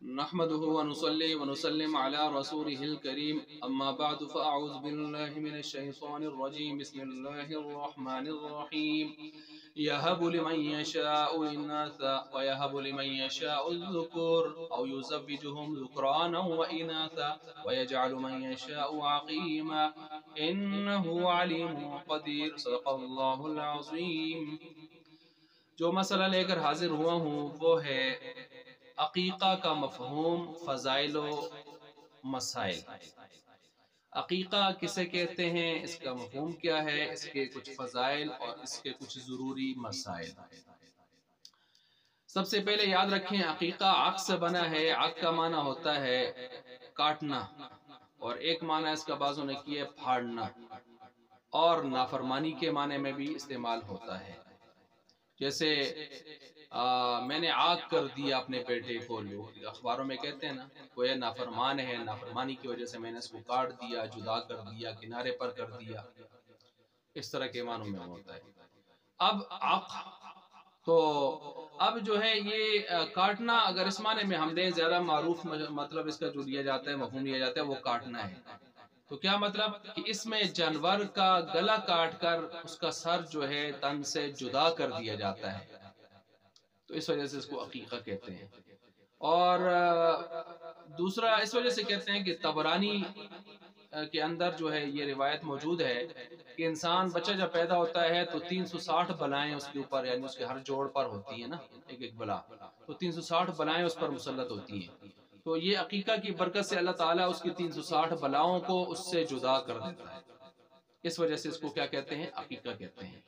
نحمده ونصلي ونسلم على رسوله الكريم أما بعد فأعوذ بالله من الشيطان الرجيم بسم الله الرحمن الرحيم يهب لمن يشاء إناثا ويهب لمن يشاء الذكور أو يزوجهم ذكرانا وإناثا ويجعل من يشاء عقيما إنه عليم قدير صدق الله العظيم. جو مسئلہ لے کر حاضر ہوا ہوں وہ ہے عقیقہ کا مفہوم، فضائل و مسائل. عقیقہ کسے کہتے ہیں، اس کا مفہوم کیا ہے، اس کے کچھ فضائل اور اس کے کچھ ضروری مسائل. سب سے پہلے یاد رکھیں عقیقہ عق سے بنا ہے. عق کا معنی ہوتا ہے کاٹنا، اور ایک معنی اس کا بعضوں نے کیا پھاڑنا، اور نافرمانی کے معنی میں بھی استعمال ہوتا ہے. جیسے میں نے عاق کر دیا اپنے بیٹے کو، لوگ اخباروں میں کہتے ہیں نا وہ یہ نافرمان ہے، نافرمانی کی وجہ سے میں نے اس کو کاٹ دیا، جدا کر دیا، کنارے پر کر دیا، اس طرح کے معنوں میں ہوتا ہے. اب عق تو اب جو ہے یہ کاٹنا، اگر اس معنی میں ہم لیں زیادہ معروف مطلب اس کا جو لیا جاتا ہے، مفہوم لیا جاتا ہے، وہ کاٹنا ہے. تو کیا مطلب کہ اس میں جانور کا گلا کاٹ کر اس کا سر جو ہے تن سے جدا کر دیا جاتا ہے، تو اس وجہ سے اس کو عقیقہ کہتے ہیں. اور دوسرا اس وجہ سے کہتے ہیں کہ طبرانی کے اندر جو ہے یہ روایت موجود ہے کہ انسان بچہ جب پیدا ہوتا ہے تو 360 بلائیں اس کے اوپر، یعنی اس کے ہر جوڑ پر ہوتی ہیں نا ایک ایک بلا، تو 360 بلائیں اس پر مسلط ہوتی ہیں. تو یہ عقیقہ کی برکت سے اللہ تعالیٰ اس کی 360 بلاؤں کو اس سے جدا کر دیتا ہے. اس وجہ سے اس کو کیا کہتے ہیں، عقیقہ کہتے ہیں.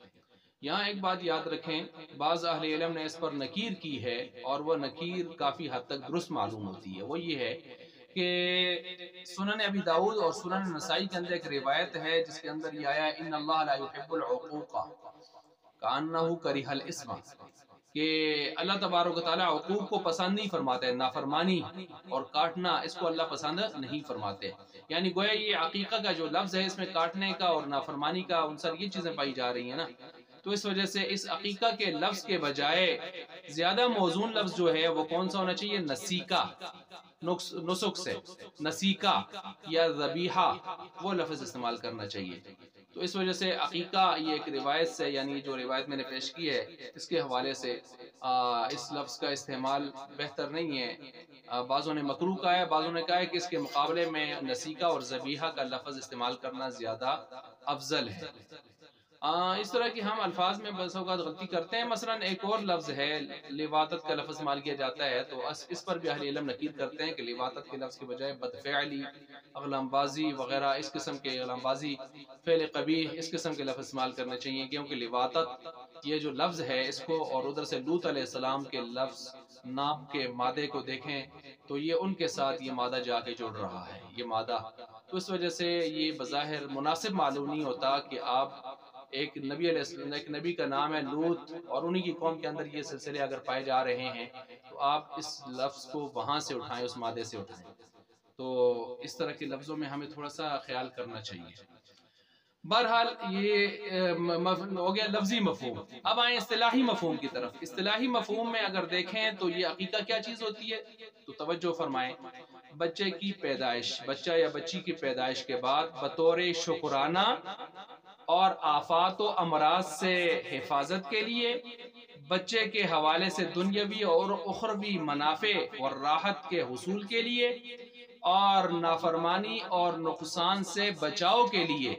یہاں ایک بات یاد رکھیں، بعض اہل علم نے اس پر نکیر کی ہے، اور وہ نکیر کافی حد تک درست معلوم ہوتی ہے. وہ یہ ہے کہ سنن ابی داؤد اور سنن نسائی کے اندر ایک روایت ہے جس کے اندر یہ آیا ان اللہ لا يحب العقوق کانہ کرہ الاسم، کہ اللہ تبارک و تعالیٰ عقوق کو پسند نہیں فرماتے، نافرمانی اور کاٹنا اس کو اللہ پسند نہیں فرماتے. یعنی گویا یہ عقیقہ کا جو لفظ ہے اس میں کاٹنے کا اور نافرمانی کا عنصر یہ چیزیں پائی جا رہی ہیں نا، تو اس وجہ سے اس عقیقہ کے لفظ کے بجائے زیادہ موزون لفظ جو ہے وہ کون سا ہونا چاہیے، نسیکہ، نسک سے نسیکہ یا ذبیحہ، وہ لفظ استعمال کرنا چاہیے. تو اس وجہ سے عقیقہ یہ ایک روایت سے، یعنی جو روایت میں نے پیش کی ہے اس کے حوالے سے اس لفظ کا استعمال بہتر نہیں ہے. بعضوں نے مکروہ کہا ہے، بعضوں نے کہا ہے کہ اس کے مقابلے میں نسیکہ اور ذبیحہ کا لفظ استعمال کرنا زیادہ افضل ہے. اس طرح کی ہم الفاظ میں بس اوقات غلطی کرتے ہیں. مثلا ایک اور لفظ ہے لواطت کا لفظ استعمال کیا جاتا ہے، تو اس پر بھی اہل علم نکیر کرتے ہیں کہ لواطت کے لفظ کے بجائے بدفعلی، اغلام بازی وغیرہ اس قسم کے، اغلام بازی، فعل قبیح، اس قسم کے لفظ استعمال کرنے چاہیے، کیونکہ لواطت یہ جو لفظ ہے اس کو، اور ادھر سے لوط علیہ السلام کے لفظ نام کے مادے کو دیکھیں تو یہ ان کے ساتھ یہ مادہ جا کے جڑ رہا ہے، یہ مادہ. تو اس وجہ سے یہ بظاہر مناسب معلوم نہیں ہوتا کہ آپ ایک نبی علیہ السلام، ایک نبی کا نام ہے لوط اور انہی کی قوم کے اندر یہ سلسلے اگر پائے جا رہے ہیں تو آپ اس لفظ کو وہاں سے اٹھائیں، اس مادے سے اٹھائیں. تو اس طرح کے لفظوں میں ہمیں تھوڑا سا خیال کرنا چاہیے. بہرحال یہ ہو گیا لفظی مفہوم. اب آئیں اصطلاحی مفہوم کی طرف. اصطلاحی مفہوم میں اگر دیکھیں تو یہ عقیقہ کیا چیز ہوتی ہے، تو توجہ فرمائیں. بچے کی پیدائش، بچہ یا بچی کی پیدائش کے بعد بطور شکرانہ اور آفات و امراض سے حفاظت کے لیے، بچے کے حوالے سے دنیاوی اور اخروی منافع اور راحت کے حصول کے لیے، اور نافرمانی اور نقصان سے بچاؤ کے لیے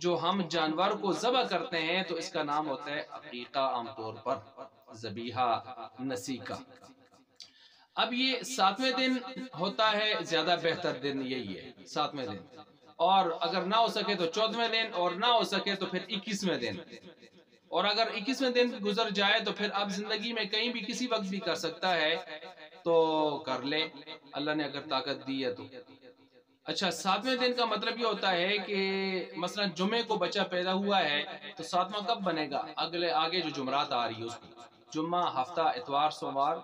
جو ہم جانور کو ذبح کرتے ہیں تو اس کا نام ہوتا ہے عقیقہ، عام طور پر ذبیحہ، نسیکہ. اب یہ 7ویں دن ہوتا ہے، زیادہ بہتر دن یہی ہے 7ویں دن، اور اگر نہ ہو سکے تو 14ویں دن، اور نہ ہو سکے تو پھر 21ویں دن. اور اگر 21ویں دن گزر جائے تو پھر اب زندگی میں کہیں بھی کسی وقت بھی کر سکتا ہے تو کر لے، اللہ نے اگر طاقت دی ہے تو. اچھا، 7ویں دن کا مطلب یہ ہوتا ہے کہ مثلا جمعے کو بچہ پیدا ہوا ہے تو 7واں کب بنے گا، آگے جو جمعرات آ رہی ہے اس کو، جمعہ، ہفتہ، اتوار، سوموار،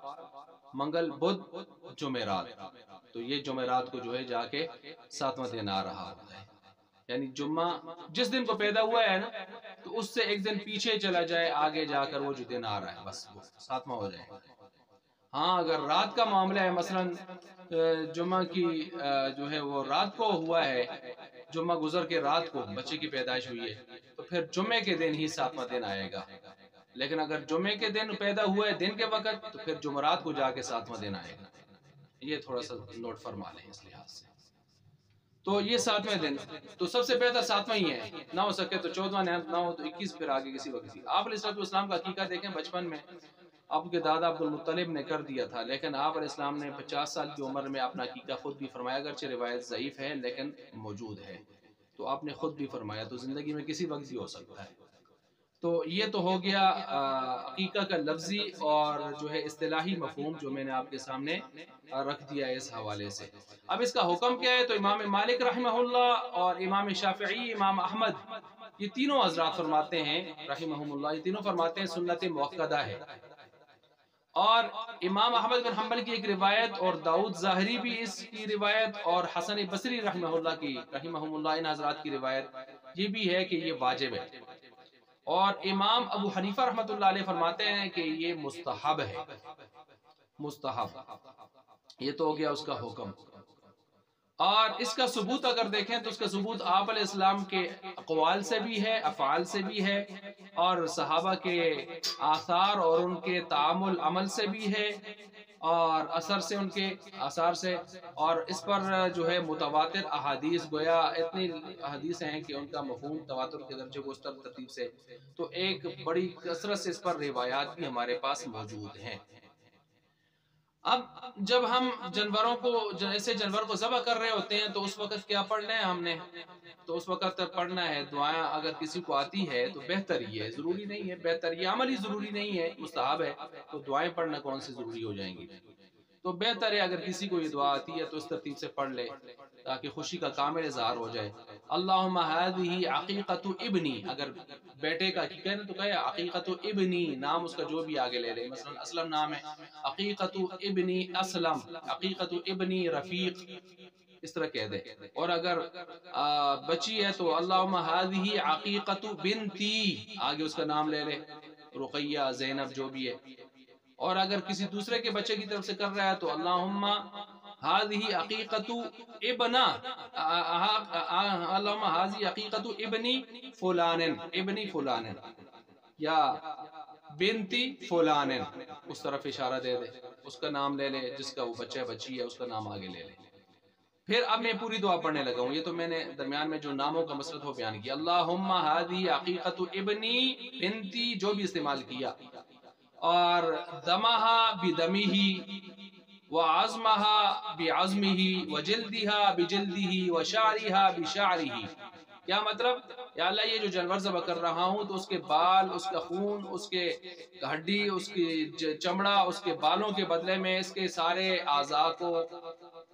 منگل، بدھ، جمعرات. تو یہ جمعرات کو جو ہے جا کے 7واں دن آ رہا ہوتا ہے. یعنی جمعہ جس دن کو پیدا ہوا ہے نا تو اس سے ایک دن پیچھے چلا جائے، آگے جا کر وہ جو دن آ رہا ہے بس وہ 7واں ہو جائے. ہاں اگر رات کا معاملہ ہے، مثلا جمعہ کی جو ہے وہ رات کو ہوا ہے، جمعہ گزر کے رات کو بچے کی پیدائش ہوئی ہے، تو پھر جمعے کے دن ہی 7واں دن آئے گا. لیکن اگر جمعے کے دن پیدا ہوا ہے دن کے وقت، تو پھر جمعرات کو جا کے 7واں دن آئے گا. یہ تھوڑا سا نوٹ فرما لیں اس لحاظ سے. تو یہ 7ویں دن تو سب سے بہتر 7واں ہی ہے، نہ ہو سکے تو 14واں، نہ ہو تو 21، پھر آگے کسی وقت. آپ علیہ السلام کا عقیقہ دیکھیں، بچپن میں آپ کے دادا عبد المطلب نے کر دیا تھا، لیکن آپ علیہ السلام نے 50 سال کی عمر میں اپنا عقیقہ خود بھی فرمایا، اگرچہ روایت ضعیف ہے لیکن موجود ہے. تو آپ نے خود بھی فرمایا، تو زندگی میں کسی وقت بھی ہو سکتا ہے. تو یہ تو ہو گیا عقیقہ کا لفظی اور جو ہے اصطلاحی مفہوم جو میں نے آپ کے سامنے رکھ دیا ہے اس حوالے سے. اب اس کا حکم کیا ہے؟ تو امام مالک رحمہ اللہ اور امام شافعی، امام احمد، یہ تینوں حضرات فرماتے ہیں رحمہم اللہ، یہ تینوں فرماتے ہیں سنت مؤکدہ ہے. اور امام احمد بن حنبل کی ایک روایت، اور داؤد ظاہری بھی اس کی روایت، اور حسن بصری رحمہ اللہ ان حضرات کی روایت یہ بھی ہے کہ یہ واجب ہے. اور امام ابو حنیفہ رحمۃ اللہ علیہ فرماتے ہیں کہ یہ مستحب ہے. مستحب، یہ تو ہو گیا اس کا حکم. اور اس کا ثبوت اگر دیکھیں تو اس کا ثبوت آپ علیہ السلام کے اقوال سے بھی ہے، افعال سے بھی ہے، اور صحابہ کے آثار اور ان کے تعامل عمل سے بھی ہے، اور اثر سے، ان کے آثار سے. اور اس پر جو ہے متواتر احادیث، گویا اتنی احادیث ہیں کہ ان کا مفہوم تواتر کے درجے کو اس ترتیب سے، تو ایک بڑی کثرت سے اس پر روایات بھی ہمارے پاس موجود ہیں. اب جب ہم جانوروں کو، جیسے جانور کو ذبح کر رہے ہوتے ہیں، تو اس وقت کیا پڑھنا ہے ہم نے؟ تو اس وقت پڑھنا ہے دعائیں. اگر کسی کو آتی ہے تو بہتر ہی ہے، ضروری نہیں ہے، بہتر یہ عملی ضروری نہیں ہے، مستحب ہے. تو دعائیں پڑھنا کون سی ضروری ہو جائیں گی؟ تو بہتر ہے اگر کسی کو یہ دعا آتی ہے تو اس ترتیب سے پڑھ لے، تاکہ خوشی کا کامل اظہار ہو جائے. اللہم ہذہ عقیقۃ ابنی، اگر بیٹے کا کہنا تو کہے عقیقۃ ابنی، نام اس کا جو بھی آگے لے لے، مثلا اسلم نام ہے، عقیقۃ ابنی اسلم، عقیقۃ ابنی رفیق، اس طرح کہہ دے. اور اگر بچی ہے تو اللہم ہذہ عقیقۃ بنتی، آگے اس کا نام لے لے، رقیہ، زینب، جو بھی ہے. اور اگر کسی دوسرے کے بچے کی طرف سے کر رہا ہے تو اللہم ہذہ عقیقۃ ابنا، اللہم ہذہ عقیقۃ ابنی فلان، ابنی فلان، یا بنتی فلان، اس طرف اشارہ دے دے، اس کا نام لے لے، جس کا وہ بچہ بچی ہے اس کا نام آگے لے لے. پھر اب میں پوری دعا پڑھنے لگا ہوں، یہ تو میں نے درمیان میں جو ناموں کا مسئلہ ہو بیان کیا. اللہم ہذہ عقیقۃ ابنی بنتی، جو بھی استعمال کیا، اور دمہا بدمہی، وعظمہا بعظمہی، وجلدہا بجلدہی، وشعرہا بشعرہی. کیا مطلب؟ یا اللہ یہ جو جانور ذبح کر رہا ہوں تو اس کے بال، اس کا خون، اس کے ہڈی، اس کی چمڑا، اس کے بالوں کے بدلے میں اس کے سارے اعضاء کو،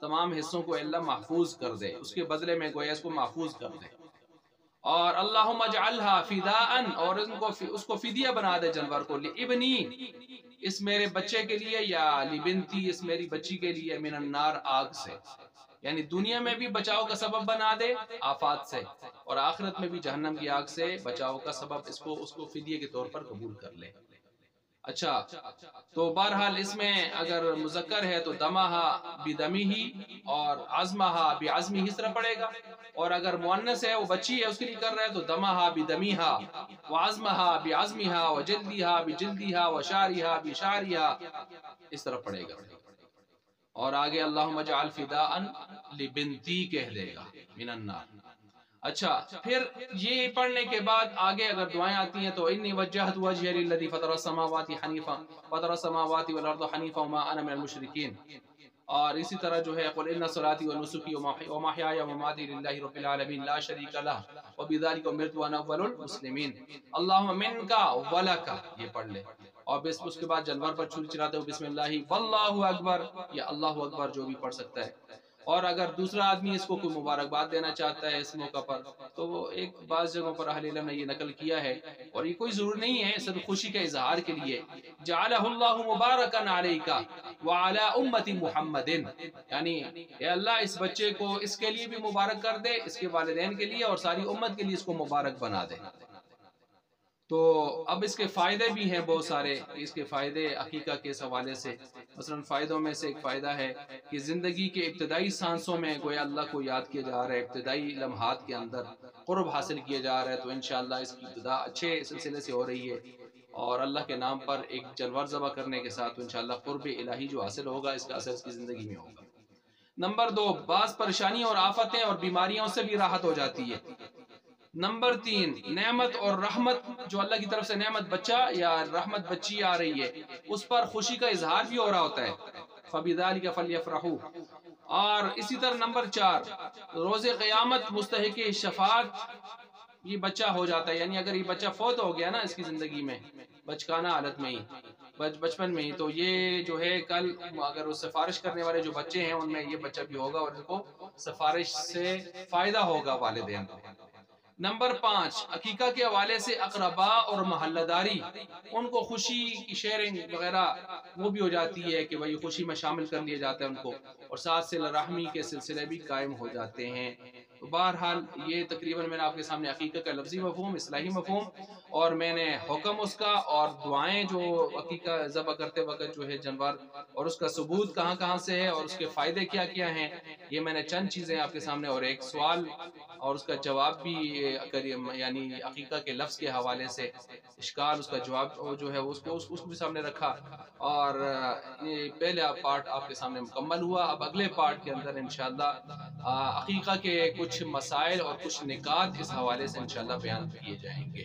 تمام حصوں کو اللہ محفوظ کر دے، اس کے بدلے میں گویا اس کو محفوظ کر دے. اور اللہم اجعلہا فداءً، اور اس کو فدیہ بنا دے جانور کو، لابنی، اس میرے بچے کے لیے، یا لبنتی، اس میری بچی کے لیے، من النار، آگ سے. یعنی دنیا میں بھی بچاؤ کا سبب بنا دے آفات سے، اور آخرت میں بھی جہنم کی آگ سے بچاؤ کا سبب اس کو فدیے کے طور پر قبول کر لے. اچھا، تو بہرحال اس میں اگر مذکر ہے تو دمہا بدمہی اور عظمہا بعظمہی اس طرح پڑے گا. اور اگر مؤنث ہے، وہ بچی ہے، اس کے لیے کر رہا ہے تو دمہا بدمیہا، وعظمہا بعظمہا، وجلدہا بجلدہا، وشعرہا بشعرہا، اس طرح پڑے گا. اور آگے اللہم اجعل فداءً لبنتی کہہ دے گا، من النار. اچھا، پھر یہ پڑھنے کے بعد آگے اگر دعائیں آتی ہیں تو انی وجہت وجہی للذی فطر السماوات حنیفا، فطر السماوات والارض حنیفا وما انا من المشرکین. اور اسی طرح جو ہے قل ان صلاتی ونسکی ومحیای ومماتی للہ رب العالمین لا شریک لہ وبذلک امرت وانا اول المسلمین. اللہم منک ولک، یہ پڑھ لے. اور اس کے بعد جانور پر چھری چلاتے ہو بسم اللہ واللہ اکبر، یا اللہ اکبر جو بھی پڑھ سکتا ہے. اور اگر دوسرا آدمی اس کو کوئی مبارکباد دینا چاہتا ہے اس موقع پر، تو وہ ایک بعض جگہوں پر اہل علم نے یہ نقل کیا ہے، اور یہ کوئی ضرور نہیں ہے، صرف خوشی کا اظہار کے لیے. جعلہ اللہ مبارکا علیک وعلی امت محمد، یعنی اے اللہ اس بچے کو اس کے لیے بھی مبارک کر دے، اس کے والدین کے لیے اور ساری امت کے لیے اس کو مبارک بنا دے. تو اب اس کے فائدے بھی ہیں بہت سارے، اس کے فائدے عقیقہ کے اس حوالے سے، مثلا فائدوں میں سے ایک فائدہ ہے کہ زندگی کے ابتدائی سانسوں میں گویا اللہ کو یاد کیا جا رہا ہے، ابتدائی لمحات کے اندر قرب حاصل کیا جا رہا ہے، تو انشاءاللہ اس کی ابتدا اچھے سلسلے سے ہو رہی ہے، اور اللہ کے نام پر ایک جانور ذبح کرنے کے ساتھ انشاءاللہ قرب الہی جو حاصل ہوگا اس کا اثر اس کی زندگی میں ہوگا۔ نمبر 2، بعض پریشانیوں اور آفتیں اور بیماریوں سے بھی راحت ہو جاتی ہے۔ نمبر 3، نعمت اور رحمت، جو اللہ کی طرف سے نعمت بچہ یا رحمت بچی آ رہی ہے اس پر خوشی کا اظہار بھی ہو رہا ہوتا ہے، فَبِذَلِكَ فَلْيَفْرَحُوا۔ اور اسی طرح نمبر 4، روز قیامت مستحق شفاعت یہ بچہ ہو جاتا ہے، یعنی اگر یہ بچہ فوت ہو گیا نا اس کی زندگی میں بچکانہ حالت میں ہی، بچپن میں ہی، تو یہ جو ہے کل اگر وہ سفارش کرنے والے جو بچے ہیں ان میں یہ بچہ بھی ہوگا اور ان کو سفارش سے فائدہ ہوگا والدین کو۔ نمبر 5، عقیقہ کے حوالے سے اقربا اور محلہ داری ان کو خوشی کی شیئرنگ وغیرہ وہ بھی ہو جاتی ہے کہ وہی خوشی میں شامل کر لیا جاتا ہے ان کو، اور ساتھ صلہ رحمی کے سلسلے بھی قائم ہو جاتے ہیں۔ تو بہرحال یہ تقریباً میں نے آپ کے سامنے عقیقہ کا لفظی مفہوم، اصطلاحی مفہوم، اور میں نے حکم اس کا اور دعائیں جو عقیقہ ذبح کرتے وقت جو ہے جانور، اور اس کا ثبوت کہاں کہاں سے ہے اور اس کے فائدے کیا کیا ہیں، یہ میں نے چند چیزیں آپ کے سامنے، اور ایک سوال اور اس کا جواب بھی یعنی عقیقہ کے لفظ کے حوالے سے اشکال، اس کا جواب جو ہے اس کو بھی سامنے رکھا، اور یہ پہلا پارٹ آپ کے سامنے مکمل ہوا۔ اب اگلے پارٹ کے اندر انشاءاللہ عقیقہ کے کچھ مسائل اور کچھ نکات اس حوالے سے انشاءاللہ بیان کیے جائیں گے۔